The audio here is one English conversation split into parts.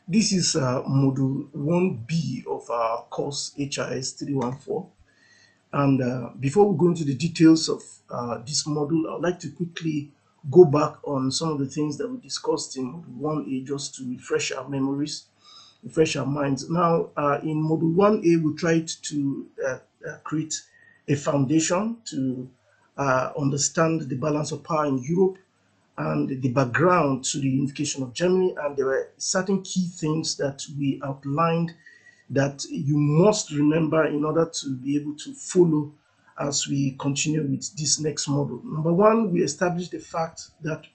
This is Module 1B of our course HRS 314. And before we go into the details of this module, I'd like to quickly go back on some of the things that we discussed in Module 1A just to refresh our memories, refresh our minds. Now, in Module 1A, we tried to create a foundation to understand the balance of power in Europe and the background to the unification of Germany. And there were certain key things that we outlined that you must remember in order to be able to follow as we continue with this next model. Number one, we established the fact that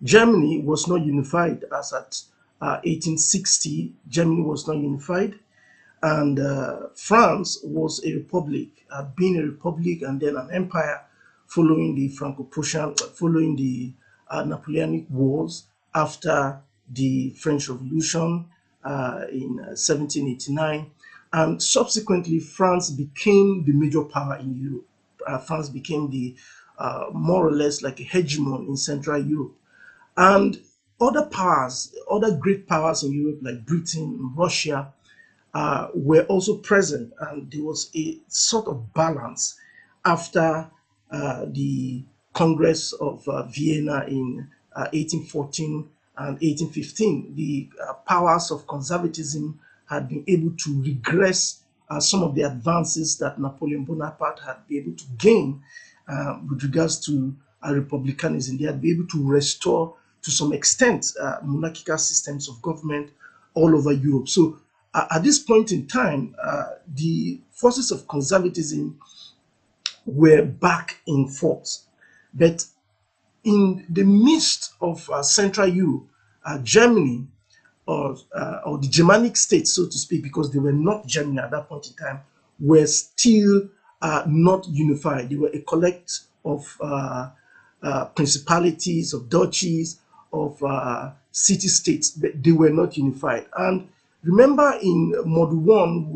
Germany was not unified as at 1860. Germany was not unified, and France was a republic, had been a republic and then an empire following the Franco-Prussian, following the Napoleonic Wars after the French Revolution in 1789. And subsequently, France became the major power in Europe. France became the more or less like a hegemon in Central Europe. And other powers, other great powers in Europe like Britain, Russia, were also present, and there was a sort of balance after the Congress of Vienna in 1814 and 1815. The powers of conservatism had been able to regress some of the advances that Napoleon Bonaparte had been able to gain with regards to republicanism. They had been able to restore, to some extent, monarchical systems of government all over Europe. So at this point in time, the forces of conservatism were back in force. But in the midst of Central Europe, Germany, or the Germanic states, so to speak, because they were not Germany at that point in time, were still not unified. They were a collect of principalities, of duchies, of city states, but they were not unified. And remember, in Module 1,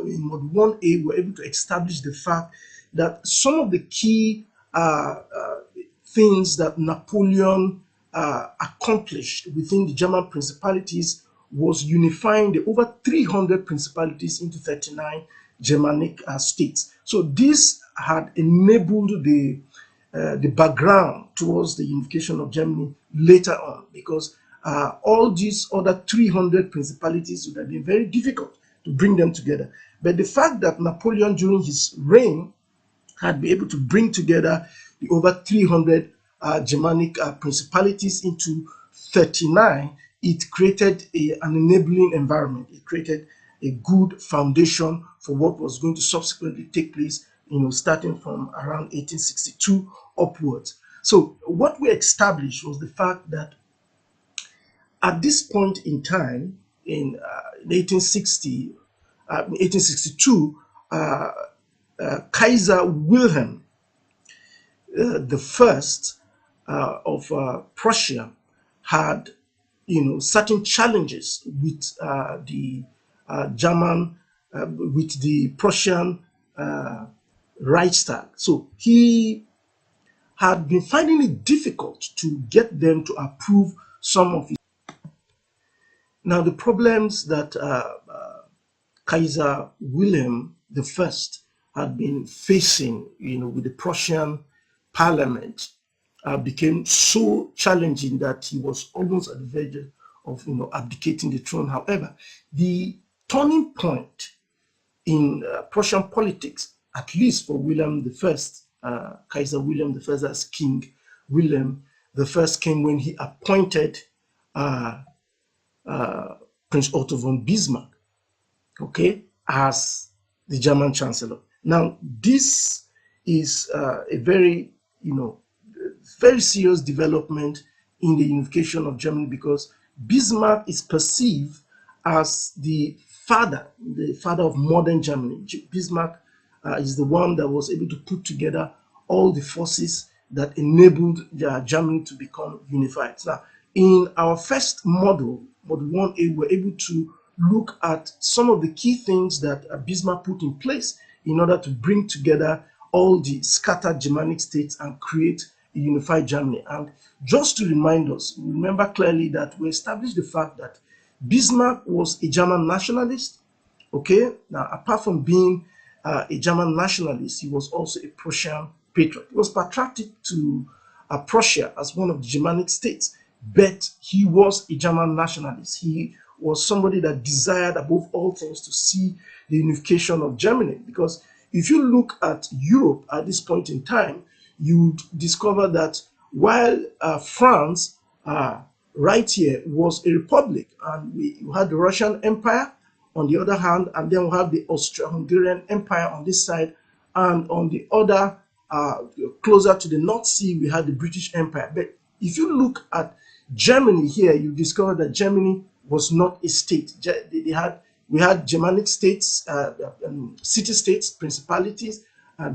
in Module 1A, we were able to establish the fact that some of the key things that Napoleon accomplished within the German principalities was unifying the over 300 principalities into 39 Germanic states. So this had enabled the background towards the unification of Germany later on, because all these other 300 principalities would have been very difficult to bring them together. But the fact that Napoleon, during his reign, had been able to bring together the over 300 Germanic principalities into 39, it created an enabling environment. It created a good foundation for what was going to subsequently take place, starting from around 1862 upwards. So what we established was the fact that at this point in time, in 1862, Kaiser Wilhelm the first of Prussia had, certain challenges with the German, with the Prussian Reichstag. So he had been finding it difficult to get them to approve some of his. Now, the problems that Kaiser Wilhelm the First had been facing, with the Prussian parliament became so challenging that he was almost at the verge of, abdicating the throne. However, the turning point in Prussian politics, at least for William the First, Kaiser William the First, as King William the First, came when he appointed uh, Prince Otto von Bismarck, okay, as the German Chancellor. Now, this is a very, very serious development in the unification of Germany, because Bismarck is perceived as the father of modern Germany. Bismarck is the one that was able to put together all the forces that enabled Germany to become unified. Now, in our first model, Model 1A, we're able to look at some of the key things that Bismarck put in place in order to bring together all the scattered Germanic states and create a unified Germany. And just to remind us, remember clearly that we established the fact that Bismarck was a German nationalist. Okay, now apart from being a German nationalist, he was also a Prussian patriot. He was patriotic to Prussia as one of the Germanic states, but he was a German nationalist. He was somebody that desired above all things to see the unification of Germany. Because if you look at Europe at this point in time, you discover that while France, right here, was a republic, and we had the Russian Empire on the other hand, and then we have the Austro-Hungarian Empire on this side, and on the other, closer to the North Sea, we had the British Empire. But if you look at Germany here, you discover that Germany was not a state. We had Germanic states, city-states, principalities,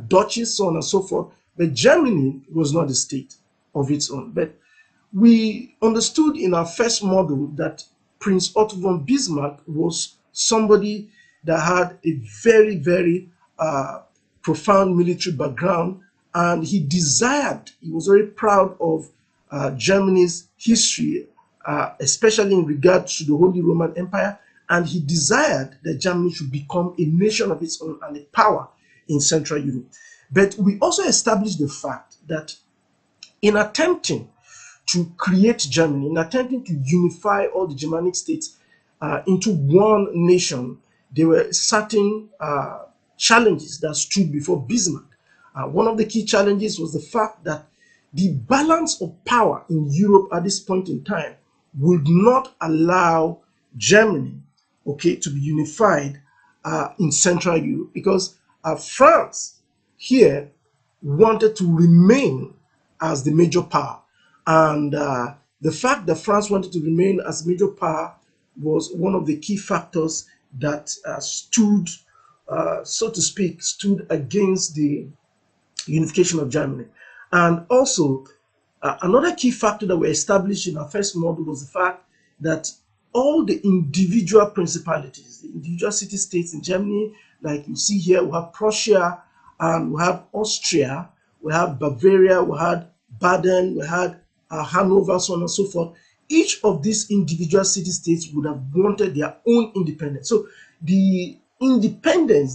duchies, so on and so forth. But Germany was not a state of its own. But we understood in our first model that Prince Otto von Bismarck was somebody that had a very, very profound military background, and he was very proud of Germany's history, especially in regard to the Holy Roman Empire, and he desired that Germany should become a nation of its own and a power in Central Europe. But we also established the fact that in attempting to create Germany, in attempting to unify all the Germanic states into one nation, there were certain challenges that stood before Bismarck. One of the key challenges was the fact that the balance of power in Europe at this point in time would not allow Germany, okay, to be unified in Central Europe, because France here wanted to remain as the major power. And the fact that France wanted to remain as major power was one of the key factors that stood, so to speak, stood against the unification of Germany. And also, another key factor that we established in our first model was the fact that all the individual principalities, the individual city-states in Germany, like you see here, we have Prussia, and we have Austria, we have Bavaria, we had Baden, we had Hanover, so on and so forth. Each of these individual city-states would have wanted their own independence. So the independence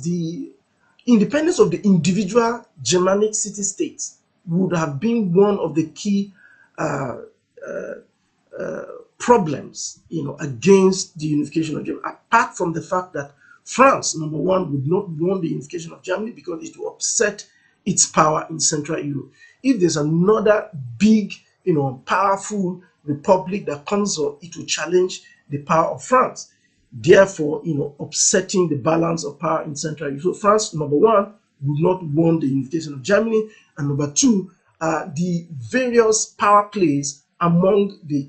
of the individual Germanic city-states would have been one of the key problems, against the unification of Germany. Apart from the fact that France, number one, would not want the unification of Germany because it would upset its power in Central Europe. If there's another big, powerful republic that comes up, it will challenge the power of France, therefore, upsetting the balance of power in Central Europe. So France, number one, would not want the unification of Germany, and number two, the various power plays among the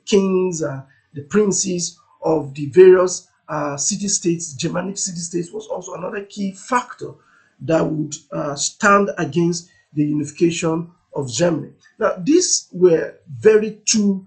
kings, the princes of the various city-states, Germanic city-states, was also another key factor that would stand against the unification of Germany. Now, these were very two